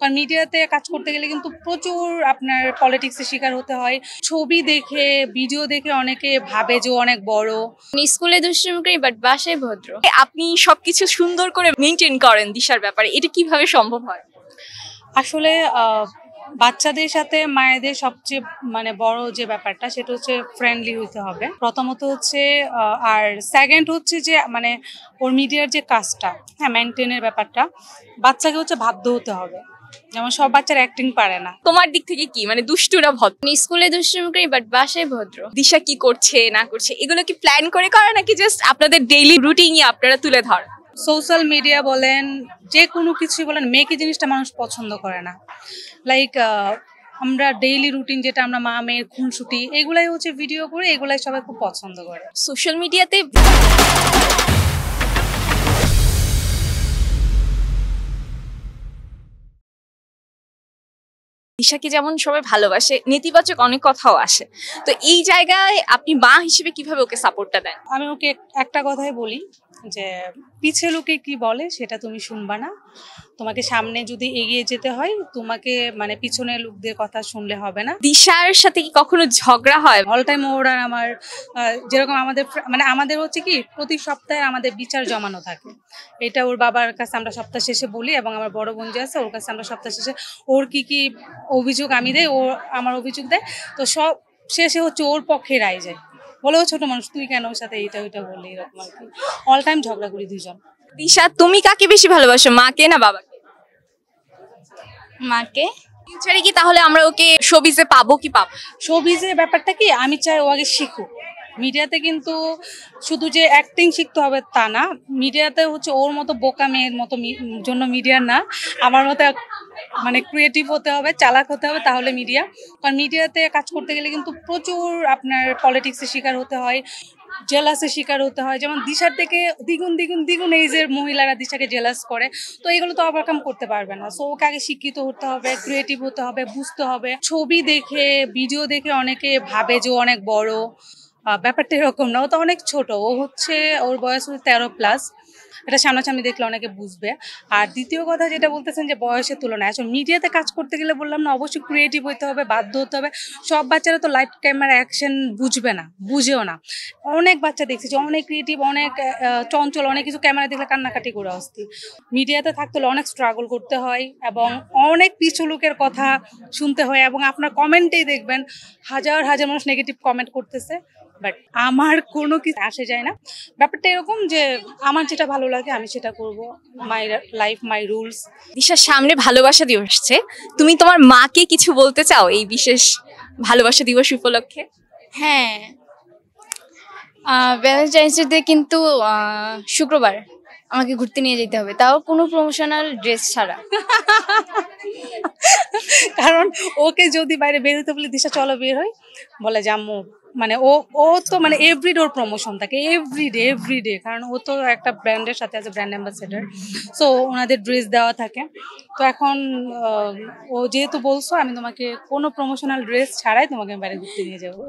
কারণ মিডিয়াতে কাজ করতে গেলে কিন্তু প্রচুর আপনার পলিটিক্সের শিকার হতে হয়। ছবি দেখে ভিডিও দেখে অনেকে ভাবে যে ও অনেক বড়। স্কুলে দুষ্টুমি করি বাট বাসায় ভদ্র। আপনি সবকিছু সুন্দর করে মেনটেন করেন দিশার ব্যাপারে, এটা কিভাবে সম্ভব হয়? আসলে বাচ্চাদের সাথে মায়েদের সবচেয়ে বড় যে ব্যাপারটা সেটা হচ্ছে ফ্রেন্ডলি হইতে হবে প্রথমত হচ্ছে। আর সেকেন্ড হচ্ছে যে ওর মিডিয়ার যে কাজটা, হ্যাঁ, মেনটেনের ব্যাপারটা বাচ্চাকে হচ্ছে বাধ্য হতে হবে। যেমন সব বাচ্চারা অ্যাক্টিং পারে না। তোমার দিক থেকে কি দুষ্টুরা ভদ্র? স্কুলে দুষ্টুমি করি বাট বাসায় ভদ্র। দিশা কি করছে না করছে এগুলো কি প্ল্যান করে নাকি জাস্ট আপনাদের ডেইলি রুটিনই আপনারা তুলে ধরেন? সোশ্যাল মিডিয়া বলেন, যে কোনো কিছুই বলেন, মেকি জিনিসটা মানুষ পছন্দ করে না। লাইক আমরা ডেইলি রুটিন যেটা আমরা মা মেয়ের খুনসুটি এগুলাই হচ্ছে ভিডিও করে, এগুলাই সবাই খুব পছন্দ করে সোশ্যাল মিডিয়াতে। দিশাকে যেমন সবাই ভালোবাসে, নেতিবাচক অনেক কথাও আসে, তো এই জায়গায় আপনি মা হিসেবে কিভাবে ওকে সাপোর্টটা দেন? আমি ওকে একটা কথাই বলি যে পিছে লোকে কি বলে সেটা তুমি শুনবা না। তোমাকে সামনে যদি এগিয়ে যেতে হয় তোমাকে পিছনের লোকদের কথা শুনলে হবে না। দিশার সাথে কি কখনো ঝগড়া হয়? অল টাইম ওর আর আমার যেরকম আমাদের আমাদের হচ্ছে কি প্রতি সপ্তাহে আমাদের বিচার জমানো থাকে। এটা ওর বাবার কাছে আমরা সপ্তাহ শেষে বলি, এবং আমার বড় বোন যে আছে ওর কাছে আমরা সপ্তাহ শেষে ওর কি কি অভিযোগ আমি দেয়, ও আমার অভিযোগ দেয়, তো সব শেষে হচ্ছে ওর পক্ষে রায় যায়। বলেও ছোট মানুষ, তুই কেন ওর সাথে এইটা ওইটা বললি, এরকম আর কি। অল টাইম ঝগড়া করি দুজন। দিশা, তুমি কাকে বেশি ভালোবাসো, মাকে না বাবাকে? মাকে। ফিউচারে কি তাহলে আমরা ওকে শোবিজে পাবো কি পাবো? শোবিজের ব্যাপারটা কি, আমি চাই ও আগে শিখুক। মিডিয়াতে কিন্তু শুধু যে অ্যাক্টিং শিখতে হবে তা না, মিডিয়াতে হচ্ছে ওর মতো বোকা মেয়ের মতো জন্য মিডিয়া না, আমার মতো ক্রিয়েটিভ হতে হবে, চালাক হতে হবে, তাহলে মিডিয়া। কারণ মিডিয়াতে কাজ করতে গেলে কিন্তু প্রচুর আপনার পলিটিক্সের শিকার হতে হয়, জেলাসের শিকার হতে হয়। যেমন দিশার থেকে দ্বিগুণ দ্বিগুণ দ্বিগুণ এইজের মহিলারা দিশাকে জেলাস করে, তো এগুলো তো ওভারকাম করতে পারবে না। সো ওকে আগে শিক্ষিত হতে হবে, ক্রিয়েটিভ হতে হবে, বুঝতে হবে। ছবি দেখে ভিডিও দেখে অনেকে ভাবে যে ও অনেক বড়, ব্যাপারটা এরকম না। ও তো অনেক ছোট, ও হচ্ছে ওর বয়স হচ্ছে 13+। এটা সামনাসামনি দেখলে অনেকে বুঝবে। আর দ্বিতীয় কথা যেটা বলতেছেন যে বয়সের তুলনায়, আসলে মিডিয়াতে কাজ করতে গেলে বললাম না, অবশ্যই ক্রিয়েটিভ হতে হবে, বাধ্য হতে হবে। সব বাচ্চারা তো লাইট ক্যামেরা অ্যাকশন বুঝবে না, বুঝেও না। অনেক বাচ্চা দেখছি যে অনেক ক্রিয়েটিভ, অনেক চঞ্চল, অনেক কিছু ক্যামেরা দেখলে কান্নাকাটি করে আসতি। মিডিয়াতে থাকতে হলে অনেক স্ট্রাগল করতে হয় এবং অনেক পিছু লোকের কথা শুনতে হয়, এবং আপনার কমেন্টেই দেখবেন হাজার হাজার মানুষ নেগেটিভ কমেন্ট করতেছে, বাট আমার কোনো কিছু আসে যায় না। ব্যাপারটা এরকম যে আমার যেটা ভালো লাগে আমি সেটা করব, মাই লাইফ মাই রুলস। দিশার সামনে ভালোবাসা দিবস আসছে, তুমি তোমার মাকে কিছু বলতে চাও এই বিশেষ ভালোবাসা দিবস উপলক্ষে? হ্যাঁ, ভ্যালেন্টাইন্স ডে কিন্তু শুক্রবার আমাকে ঘুরতে নিয়ে যেতে হবে, তাও কোনো প্রমোশনাল ড্রেস ছাড়া। কারণ ওকে যদি বাইরে বের হতে বলে দিশা চলো বের হই, বলে যে আম্মু ও ও তো এভরিডে ওর প্রমোশন থাকে, এভরিডে, কারণ ও তো একটা ব্র্যান্ডের সাথে আছে, ব্র্যান্ড অ্যাম্বাসেডার। সো ওনাদের ড্রেস দেওয়া থাকে। তো এখন ও যেহেতু বলছো, আমি তোমাকে কোনো প্রমোশনাল ড্রেস ছাড়াই তোমাকে বাইরে ঘুরতে নিয়ে যাবো।